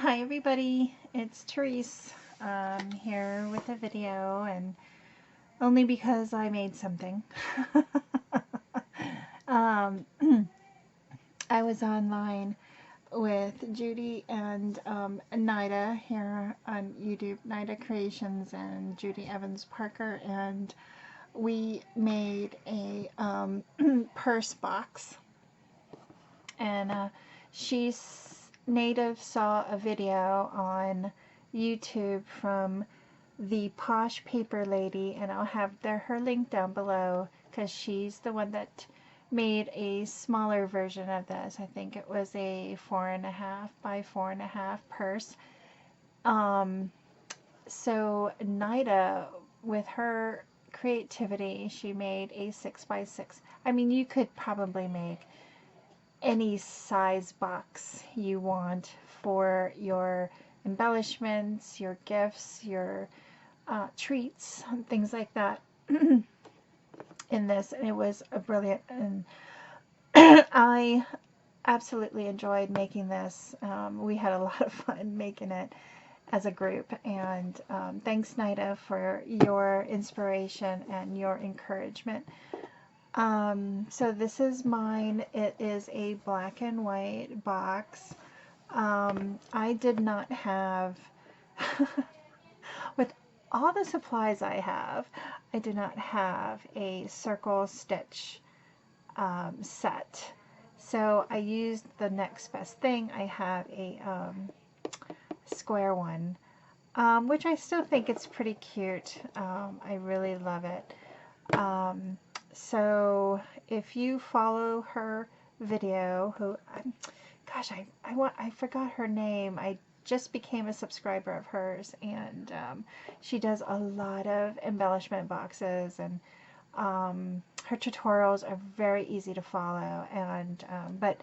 Hi everybody, it's Tereese here with a video, and only because I made something. um, I was online with Judy and Nida here on YouTube, Nida Creations and Judy Evans Parker, and we made a purse box, and Native saw a video on YouTube from the Posh Paper Lady, and I'll have her link down below because she's the one that made a smaller version of this. I think it was a 4.5 by 4.5 purse. So Nida, with her creativity, she made a 6 by 6. I mean, you could probably make any size box you want for your embellishments, your gifts, your treats, and things like that in this. And it was a brilliant, and I absolutely enjoyed making this. We had a lot of fun making it as a group, and thanks Nida for your inspiration and your encouragement. So this is mine. It is a black and white box. I did not have, with all the supplies I have, I did not have a circle stitch set. So I used the next best thing. I have a square one, which I still think it's pretty cute. I really love it. So if you follow her video, gosh, I forgot her name. I just became a subscriber of hers, and she does a lot of embellishment boxes, and her tutorials are very easy to follow. And but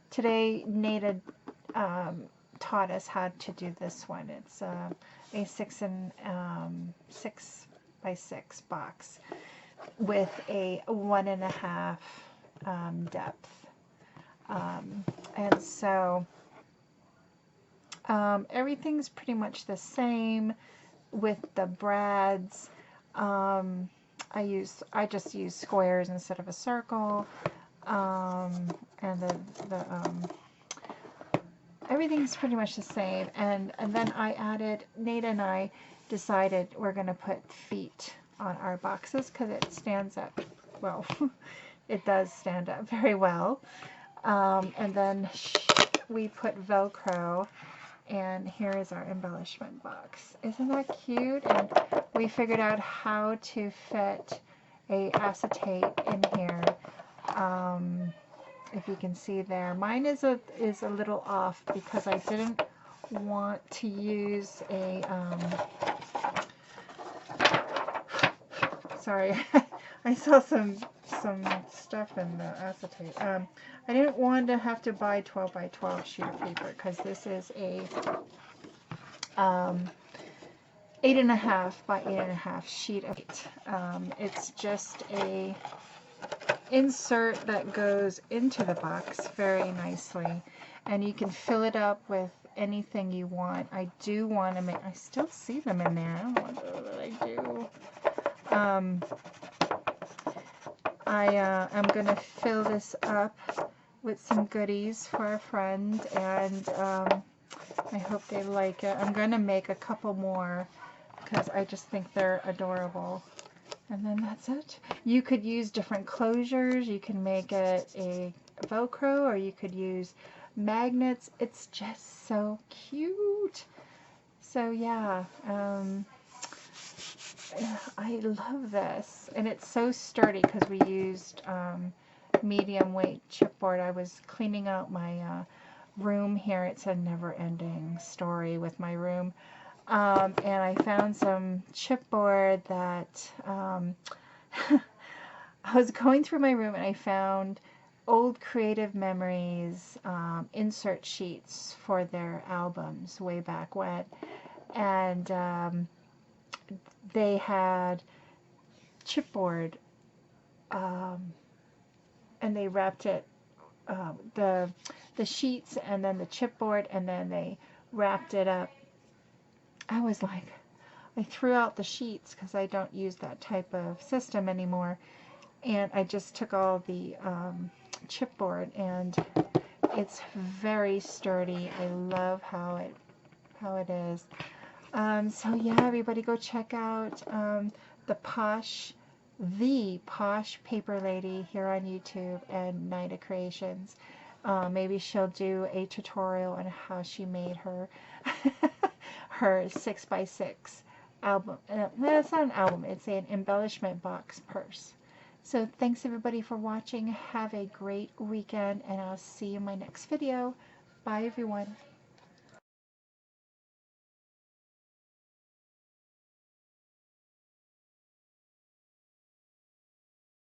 today Nada taught us how to do this one. It's a 6 by 6 box with a 1.5 depth. And so everything's pretty much the same with the brads. I just use squares instead of a circle, and everything's pretty much the same. And then Nada and I decided we're going to put feet on our boxes because it stands up well. It does stand up very well. And then we put Velcro, and here is our embellishment box. Isn't that cute? And we figured out how to fit a acetate in here. If you can see there, mine is a little off because I didn't want to use a sorry, I saw some stuff in the acetate. I didn't want to have to buy 12 by 12 sheet of paper because this is a 8.5 by 8.5 sheet of it's just a insert that goes into the box very nicely, and you can fill it up with anything you want. I do want to make, I still see them in there. I don't know what I do. I'm going to fill this up with some goodies for a friend, and I hope they like it. I'm going to make a couple more because I just think they're adorable. And then that's it. You could use different closures. You can make it a Velcro, or you could use magnets. It's just so cute. So yeah, I love this, and it's so sturdy because we used medium weight chipboard. I was cleaning out my room here. It's a never-ending story with my room, and I found some chipboard that I was going through my room, and I found old Creative Memories insert sheets for their albums way back when, and they had chipboard, and they wrapped it, the sheets, and then the chipboard, and then they wrapped it up, I was like, I threw out the sheets because I don't use that type of system anymore. And I just took all the chipboard, and it's very sturdy. I love how it is. So yeah, everybody go check out the Posh Paper Lady here on YouTube and Nida Creations. Maybe she'll do a tutorial on how she made her her 6x6 album. No, it's not an album. It's an embellishment box purse. So thanks everybody for watching. Have a great weekend, and I'll see you in my next video. Bye everyone.